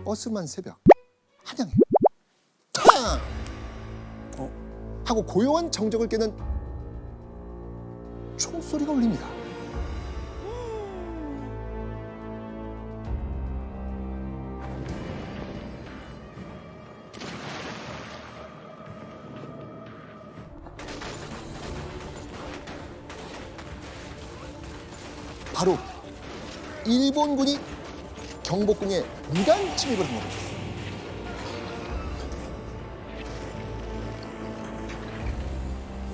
어스름한 새벽 한양에 탕! 하고 고요한 정적을 깨는 총소리가 울립니다. 바로 일본군이 경복궁에 무단 침입을 한 겁니다.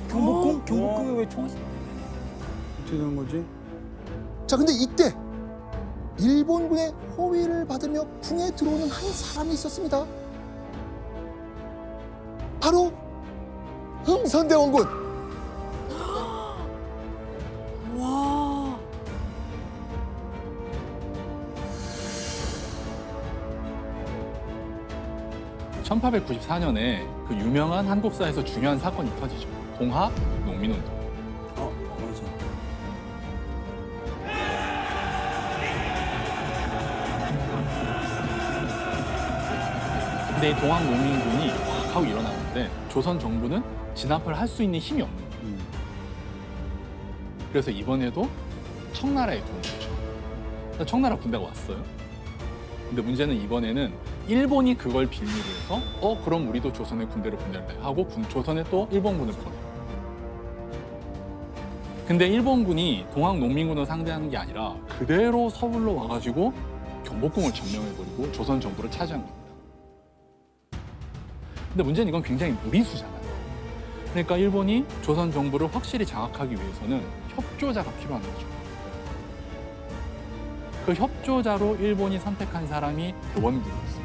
경복궁? 경복궁에 왜 총? 어떻게 된 거지? 자, 근데 이때 일본군의 호위를 받으며 궁에 들어오는 한 사람이 있었습니다. 바로 흥선대원군. 와. 1894년에 그 유명한 한국사에서 중요한 사건이 터지죠. 동하 농민운동. 맞아. 근데 이 동학 농민군이 확 하고 일어나는데 조선 정부는 진압을 할 수 있는 힘이 없는 거예요. 그래서 이번에도 청나라에 도움을 줘. 청나라 군대가 왔어요. 근데 문제는 이번에는 일본이 그걸 빌미로 해서 그럼 우리도 조선의 군대를 보낼래 하고 조선에 또 일본군을 보내요. 근데 일본군이 동학 농민군을 상대하는 게 아니라 그대로 서울로 와가지고 경복궁을 점령해버리고 조선 정부를 차지한 겁니다. 근데 문제는 이건 굉장히 무리수잖아요. 그러니까 일본이 조선 정부를 확실히 장악하기 위해서는 협조자가 필요한 거죠. 그 협조자로 일본이 선택한 사람이 대원군이었어요.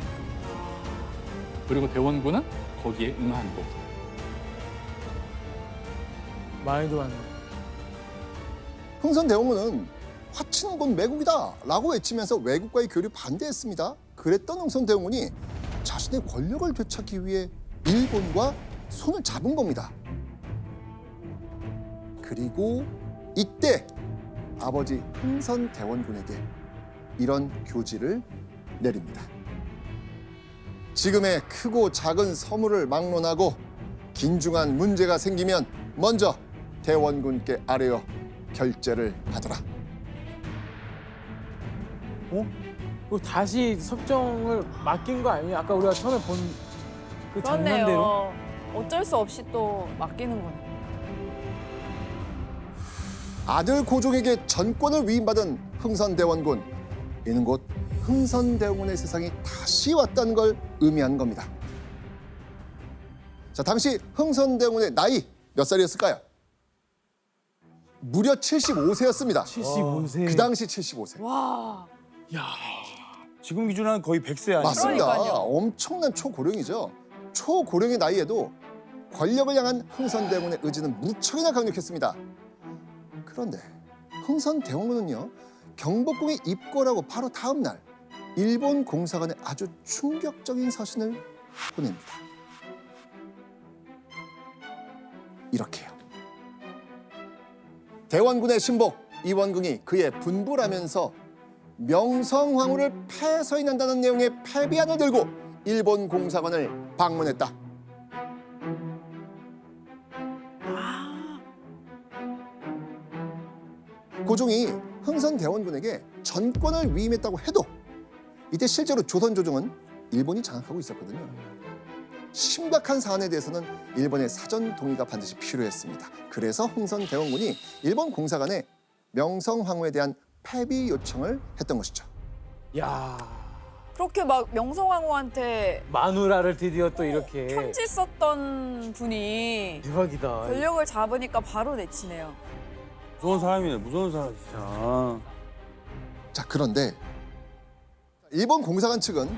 그리고 대원군은 거기에 응한 거고. 많이도 왔네. 흥선대원군은 화친은 곧 매국이다 라고 외치면서 외국과의 교류 반대했습니다. 그랬던 흥선대원군이 자신의 권력을 되찾기 위해 일본과 손을 잡은 겁니다. 그리고 이때 아버지 흥선대원군에게 이런 교지를 내립니다. 지금의 크고 작은 서물을 막론하고 긴중한 문제가 생기면 먼저 대원군께 아뢰어 결재를 받으라. 이거 다시 섭정을 맡긴 거 아니에요? 아까 우리가 처음에 본 그 장난대로? 그렇네요. 어쩔 수 없이 또 맡기는 거네. 아들 고종에게 전권을 위임받은 흥선대원군. 이는 곧 흥선대원군의 세상이 다시 왔다는 걸 의미하는 겁니다. 자, 당시 흥선대원군의 나이 몇 살이었을까요? 무려 75세였습니다. 75세. 그 당시 75세. 와. 지금 기준으로 한 거의 100세 아니에요? 맞습니다. 그러니까요. 엄청난 초고령이죠. 초고령의 나이에도 권력을 향한 흥선대원군의 의지는 무척이나 강력했습니다. 그런데 흥선대원군은요, 경복궁에 입궐하고 바로 다음 날 일본 공사관에 아주 충격적인 서신을 보냅니다. 이렇게요. 대원군의 신복 이원궁이 그의 분부라면서 명성황후를 패서인한다는 내용의 패비안을 들고 일본 공사관을 방문했다. 고종이 흥선대원군에게 전권을 위임했다고 해도 이때 실제로 조선 조정은 일본이 장악하고 있었거든요. 심각한 사안에 대해서는 일본의 사전 동의가 반드시 필요했습니다. 그래서 흥선대원군이 일본 공사관에 명성황후에 대한 패비 요청을 했던 것이죠. 야, 그렇게 막 명성황후한테 마누라를 드디어 또 이렇게. 편지 썼던 분이 대박이다. 권력을 잡으니까 바로 내치네요. 무서운 사람이네, 무서운 사람 진짜. 자, 그런데 일본 공사관 측은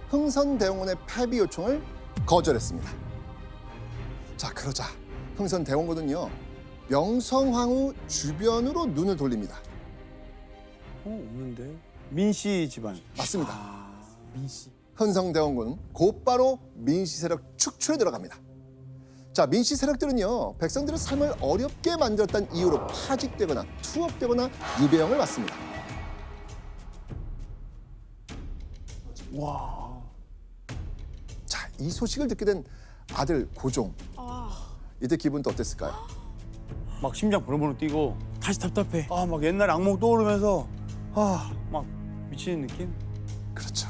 흥선대원군의 패비 요청을 거절했습니다. 자, 그러자 흥선대원군은요, 명성황후 주변으로 눈을 돌립니다. 없는데? 민씨 집안. 맞습니다. 민씨. 흥선대원군은 곧바로 민씨 세력 축출에 들어갑니다. 자, 민씨 세력들은요, 백성들의 삶을 어렵게 만들었다는 이유로 파직되거나 투옥되거나 유배형을 받습니다. 와. 자, 이 소식을 듣게 된 아들 고종. 이때 기분도 어땠을까요? 막 심장 번호번호 뛰고 다시 답답해. 아 막 옛날 악몽 떠오르면서 아 막 미치는 느낌? 그렇죠.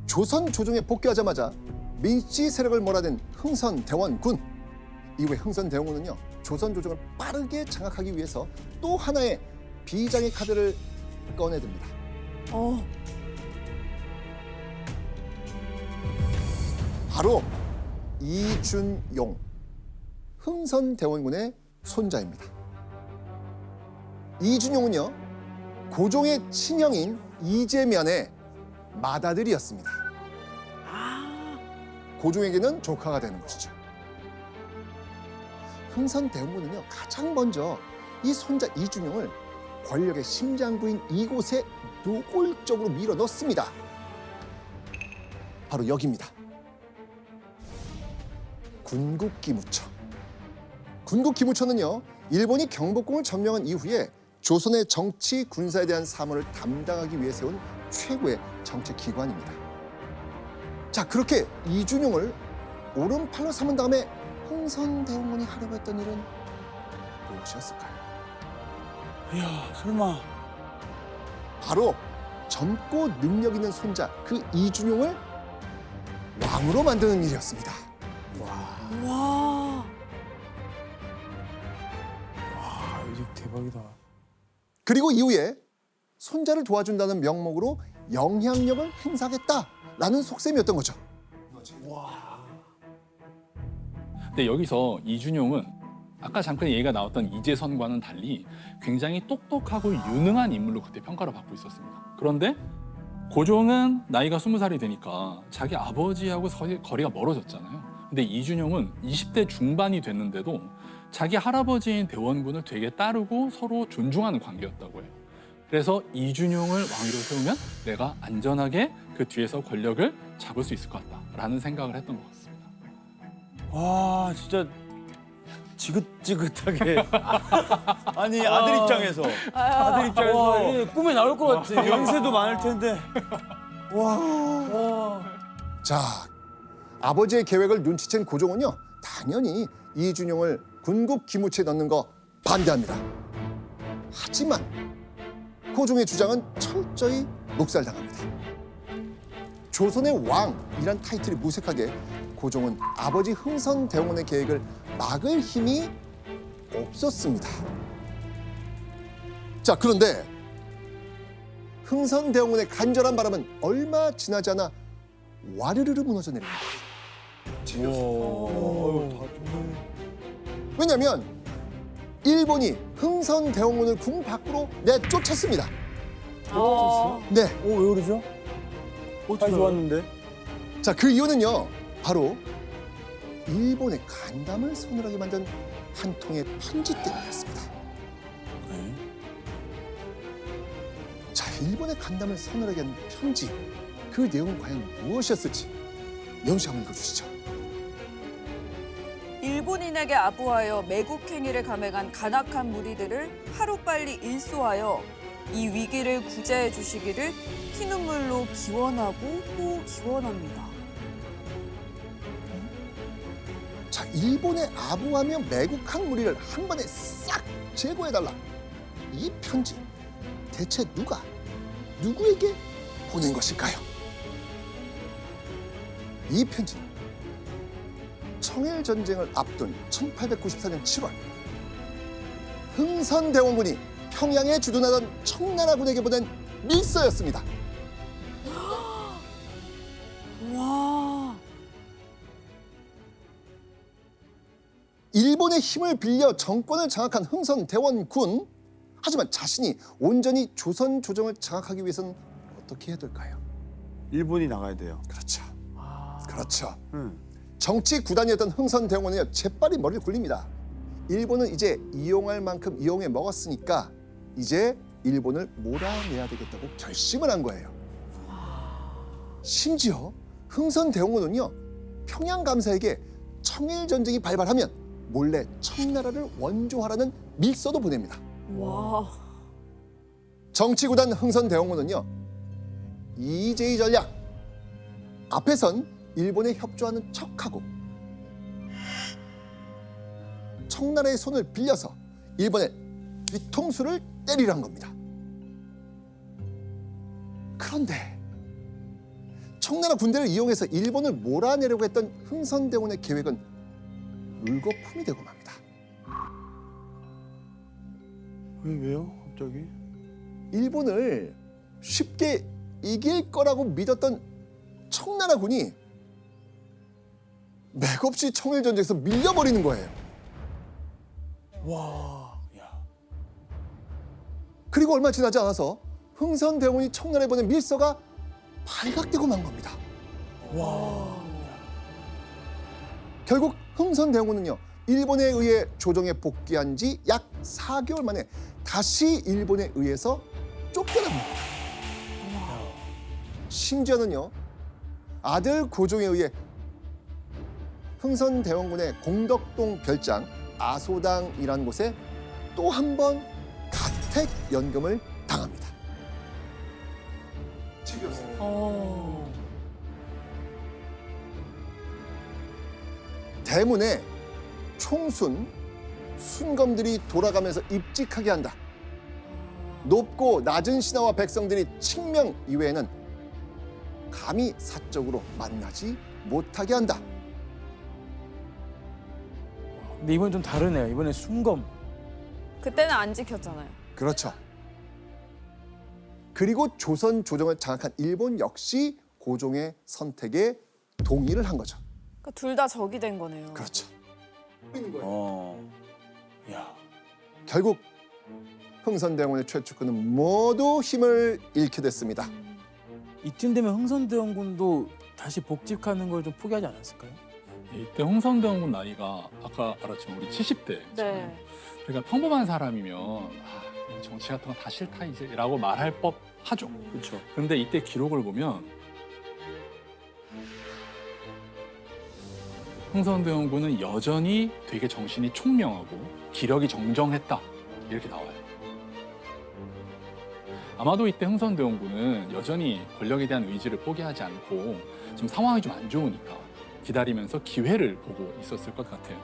조선 조정에 복귀하자마자 민씨 세력을 몰아낸 흥선대원군. 이후에 흥선대원군은요, 조선 조정을 빠르게 장악하기 위해서 또 하나의 비장의 카드를 꺼내듭니다. 바로 이준용, 흥선대원군의 손자입니다. 이준용은요, 고종의 친형인 이재면의 맏아들이었습니다. 고종에게는 조카가 되는 것이죠. 흥선대원군은요, 가장 먼저 이 손자 이준용을 권력의 심장부인 이곳에 노골적으로 밀어넣습니다. 바로 여기입니다. 군국기무처. 군국기무처는요, 일본이 경복궁을 점령한 이후에 조선의 정치, 군사에 대한 사무를 담당하기 위해 세운 최고의 정치 기관입니다. 자, 그렇게 이준용을 오른팔로 삼은 다음에 흥선대원군이 하려고 했던 일은 무엇이었을까요? 이야 설마. 바로 젊고 능력 있는 손자 그 이준용을 왕으로 만드는 일이었습니다. 와. 아, 이게 대박이다. 그리고 이후에 손자를 도와준다는 명목으로 영향력을 행사하겠다라는 속셈이었던 거죠. 근데 여기서 이준용은 아까 잠깐 얘기가 나왔던 이재선과는 달리 굉장히 똑똑하고 유능한 인물로 그때 평가를 받고 있었습니다. 그런데 고종은 나이가 20살이 되니까 자기 아버지하고 거리가 멀어졌잖아요. 근데 이준용은 20대 중반이 됐는데도 자기 할아버지인 대원군을 되게 따르고 서로 존중하는 관계였다고 해요. 그래서 이준용을 왕위로 세우면 내가 안전하게 그 뒤에서 권력을 잡을 수 있을 것 같다라는 생각을 했던 것 같습니다. 와 진짜 지긋지긋하게. 아니 아들 입장에서. 아들 입장에서 이게 꿈에 나올 것 같아. 연세도 많을 텐데. 자, 아버지의 계획을 눈치챈 고종은요, 당연히 이준용을 군국기무처에 넣는 거 반대합니다. 하지만 고종의 주장은 철저히 묵살당합니다. 조선의 왕이란 타이틀이 무색하게 고종은 아버지 흥선대원군의 계획을 막을 힘이 없었습니다. 자, 그런데 흥선대원군의 간절한 바람은 얼마 지나지 않아 와르르르 무너져 내립니다. 왜냐하면 일본이 흥선대원군을 궁 밖으로 내쫓았습니다. 네. 왜 그러죠? 어떻게 좋았는데. 자, 그 이유는요, 바로 일본의 간담을 서늘하게 만든 한 통의 편지 때문이었습니다. 자, 일본의 간담을 서늘하게 한 편지, 그 내용은 과연 무엇이었을지 영웅 씨 한번 읽어주시죠. 일본인에게 아부하여 매국행위를 감행한 간악한 무리들을 하루빨리 일소하여 이 위기를 구제해 주시기를 피눈물로 기원하고 또 기원합니다. 자, 일본에 아부하며 매국한 무리를 한 번에 싹 제거해달라. 이 편지 대체 누구에게 보낸 것일까요? 이 편지는 청일 전쟁을 앞둔 1894년 7월 흥선대원군이 평양에 주둔하던 청나라군에게 보낸 밀서였습니다. 와. 일본의 힘을 빌려 정권을 장악한 흥선대원군. 하지만 자신이 온전히 조선 조정을 장악하기 위해서는 어떻게 해야 될까요? 일본이 나가야 돼요. 그렇죠. 그렇죠. 응. 정치 구단이었던 흥선대원군은요, 재빨리 머리를 굴립니다. 일본은 이제 이용할 만큼 이용해 먹었으니까 이제 일본을 몰아내야 되겠다고 결심을 한 거예요. 심지어 흥선대원군은요, 평양 감사에게 청일 전쟁이 발발하면 몰래 청나라를 원조하라는 밀서도 보냅니다. 와. 정치 구단 흥선대원군은요, 이재희 전략, 앞에선 일본에 협조하는 척하고 청나라의 손을 빌려서 일본의 뒤통수를 때리란 겁니다. 그런데 청나라 군대를 이용해서 일본을 몰아내려고 했던 흥선대원의 계획은 물거품이 되고 맙니다. 왜요? 갑자기? 일본을 쉽게 이길 거라고 믿었던 청나라 군이 맥없이 청일전쟁에서 밀려버리는 거예요. 와, 야. 그리고 얼마 지나지 않아서 흥선대원이 청나라에 보낸 밀서가 발각되고 만 겁니다. 와. 결국 흥선대원은요, 일본에 의해 조정에 복귀한 지 약 4개월 만에 다시 일본에 의해서 쫓겨납니다. 심지어는요, 아들 고종에 의해 흥선대원군의 공덕동 별장 아소당이라는 곳에 또 한 번 가택 연금을 당합니다. 대문에 총순, 순검들이 돌아가면서 입직하게 한다. 높고 낮은 신하와 백성들이 칙명 이외에는 감히 사적으로 만나지 못하게 한다. 근데 이번엔 좀 다르네요. 이번엔 순검. 그때는 안 지켰잖아요. 그렇죠. 그리고 조선 조정을 장악한 일본 역시 고종의 선택에 동의를 한 거죠. 그러니까 둘 다 적이 된 거네요. 그렇죠. 야. 결국 흥선대원의 최측근은 모두 힘을 잃게 됐습니다. 이쯤 되면 흥선대원군도 다시 복직하는 걸 좀 포기하지 않았을까요? 이때 흥선대원군 나이가 아까 알았지만 우리 70대. 네. 그러니까 평범한 사람이면 정치 같은 거 다 싫다 이제라고 말할 법 하죠. 그렇죠. 그런데 이때 기록을 보면 흥선대원군은 여전히 되게 정신이 총명하고 기력이 정정했다 이렇게 나와요. 아마도 이때 흥선대원군은 여전히 권력에 대한 의지를 포기하지 않고 지금 상황이 좀 안 좋으니까 기다리면서 기회를 보고 있었을 것 같아요.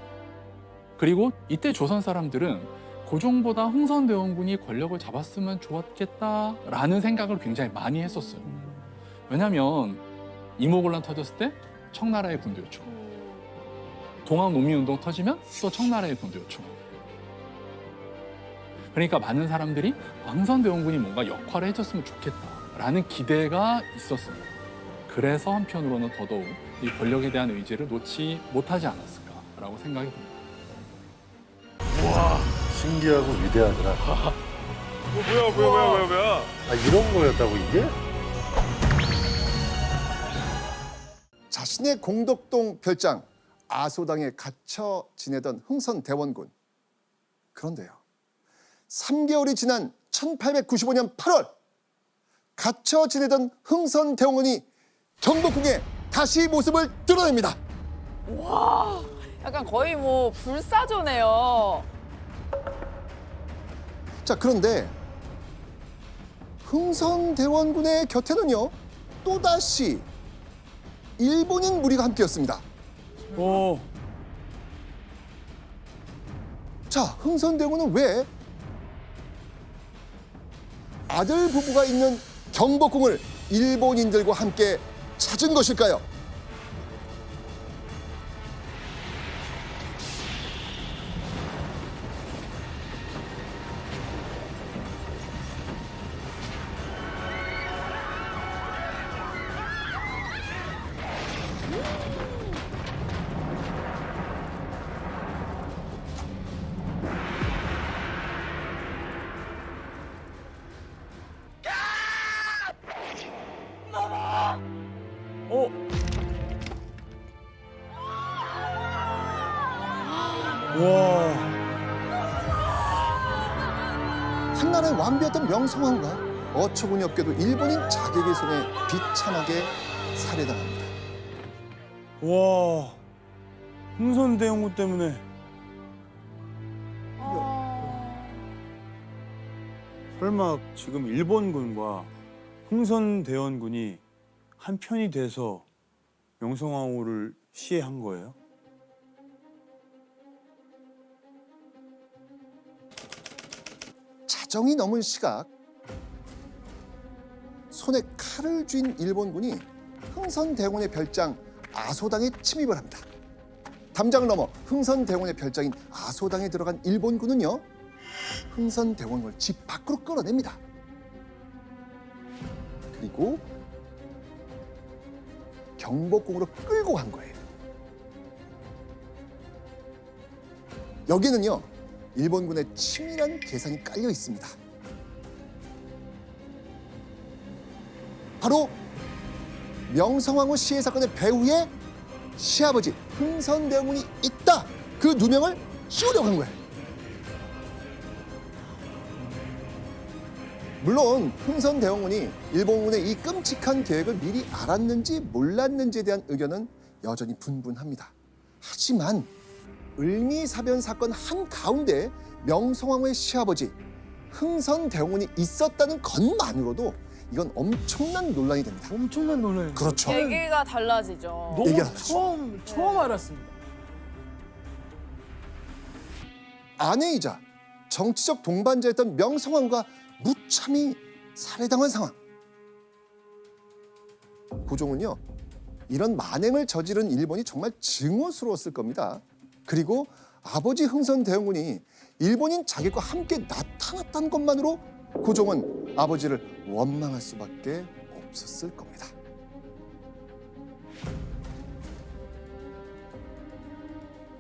그리고 이때 조선 사람들은 고종보다 흥선대원군이 권력을 잡았으면 좋았겠다라는 생각을 굉장히 많이 했었어요. 왜냐하면 이모곤란 터졌을 때 청나라의 군대 요청, 동학농민운동 터지면 또 청나라의 군대 요청. 그러니까 많은 사람들이 흥선대원군이 뭔가 역할을 해줬으면 좋겠다라는 기대가 있었어요. 그래서 한편으로는 더더욱 이 권력에 대한 의지를 놓지 못하지 않았을까라고 생각이 듭니다. 신기하고 위대하더라. 뭐야? 아, 이런 거였다고 이게? 자신의 공덕동 별장 아소당에 갇혀 지내던 흥선대원군. 그런데요, 3개월이 지난 1895년 8월 갇혀 지내던 흥선대원군이 경복궁에 다시 모습을 드러냅니다. 와, 약간 거의 뭐 불사조네요. 자, 그런데 흥선대원군의 곁에는요, 또다시 일본인 무리가 함께였습니다. 오. 자, 흥선대원군은 왜 아들 부부가 있는 경복궁을 일본인들과 함께 찾은 것일까요? 와. 한나라의 왕비였던 명성황후가 어처구니 없게도 일본인 자객의 손에 비참하게 살해당합니다. 와. 흥선대원군 때문에. 설마 지금 일본군과 흥선대원군이 한 편이 돼서 명성황후를 시해한 거예요? 자정이 넘은 시각 손에 칼을 쥔 일본군이 흥선대원군의 별장 아소당에 침입을 합니다. 담장을 넘어 흥선대원군의 별장인 아소당에 들어간 일본군은요, 흥선대원군을 집 밖으로 끌어냅니다. 그리고 경복궁으로 끌고 간 거예요. 여기는요, 일본군의 치밀한 계산이 깔려 있습니다. 바로 명성황후 시해 사건의 배후에 시아버지 흥선대원군이 있다, 그 누명을 씌우려고 한 거예요. 물론 흥선대원군이 일본군의 이 끔찍한 계획을 미리 알았는지 몰랐는지에 대한 의견은 여전히 분분합니다. 하지만 을미사변 사건 한가운데 명성황후의 시아버지 흥선대원군이 있었다는 것만으로도 이건 엄청난 논란이 됩니다. 엄청난 논란이에요. 그렇죠. 얘기가 달라지죠. 너무 얘기하죠. 처음 알았습니다. 아내이자 정치적 동반자였던 명성황후가 무참히 살해당한 상황. 고종은요, 이런 만행을 저지른 일본이 정말 증오스러웠을 겁니다. 그리고 아버지 흥선대원군이 일본인 자객과 함께 나타났다는 것만으로 고종은 아버지를 원망할 수밖에 없었을 겁니다.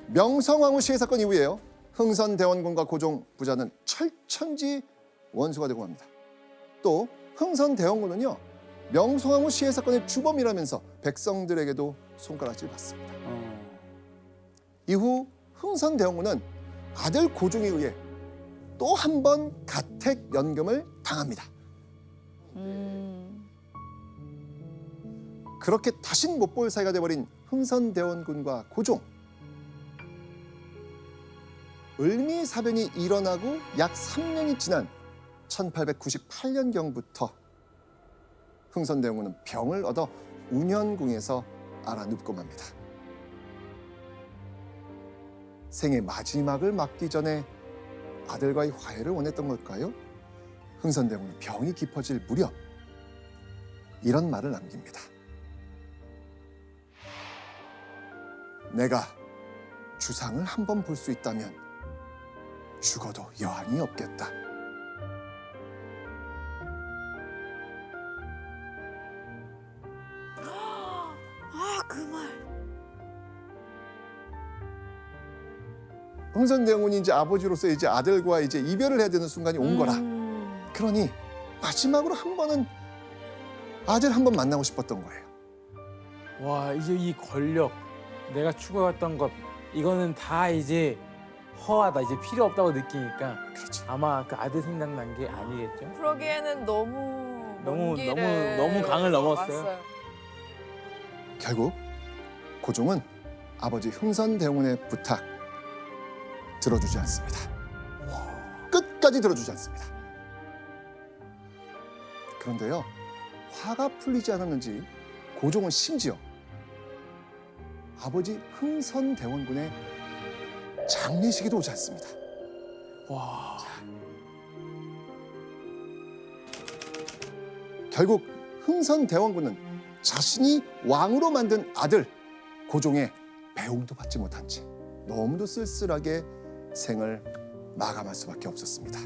명성황후 시해 사건 이후에요, 흥선대원군과 고종 부자는 철천지 원수가 되고 맙니다. 또 흥선대원군은요, 명성황후 시해 사건의 주범이라면서 백성들에게도 손가락질 받습니다. 이후 흥선대원군은 아들 고종에 의해 또 한 번 가택 연금을 당합니다. 그렇게 다신 못 볼 사이가 돼버린 흥선대원군과 고종. 을미사변이 일어나고 약 3년이 지난 1898년경부터 흥선대원군은 병을 얻어 운현궁에서 알아눕고 맙니다. 생의 마지막을 맞기 전에 아들과의 화해를 원했던 걸까요? 흥선대원군은 병이 깊어질 무렵 이런 말을 남깁니다. 내가 주상을 한번 볼 수 있다면 죽어도 여한이 없겠다. 아, 그 말. 흥선대원군이 이제 아버지로서 이제 아들과 이제 이별을 해야 되는 순간이 온 거라. 그러니 마지막으로 한 번은 아들 한 번 만나고 싶었던 거예요. 와, 이제 이 권력, 내가 추구했던 것, 이거는 다 이제 허하다, 이제 필요 없다고 느끼니까 그렇죠. 아마 그 아들 생각난 게 아니겠죠? 그러기에는 너무 너무, 길을 너무 강을 넘었어요. 왔어요. 결국 고종은 아버지 흥선대원군의 부탁 들어주지 않습니다. 끝까지 들어주지 않습니다. 그런데요, 화가 풀리지 않았는지 고종은 심지어 아버지 흥선대원군의 장례식에도 오지 않습니다. 와, 결국 흥선대원군은 자신이 왕으로 만든 아들 고종의 배웅도 받지 못한 채 너무도 쓸쓸하게 생을 마감할 수밖에 없었습니다.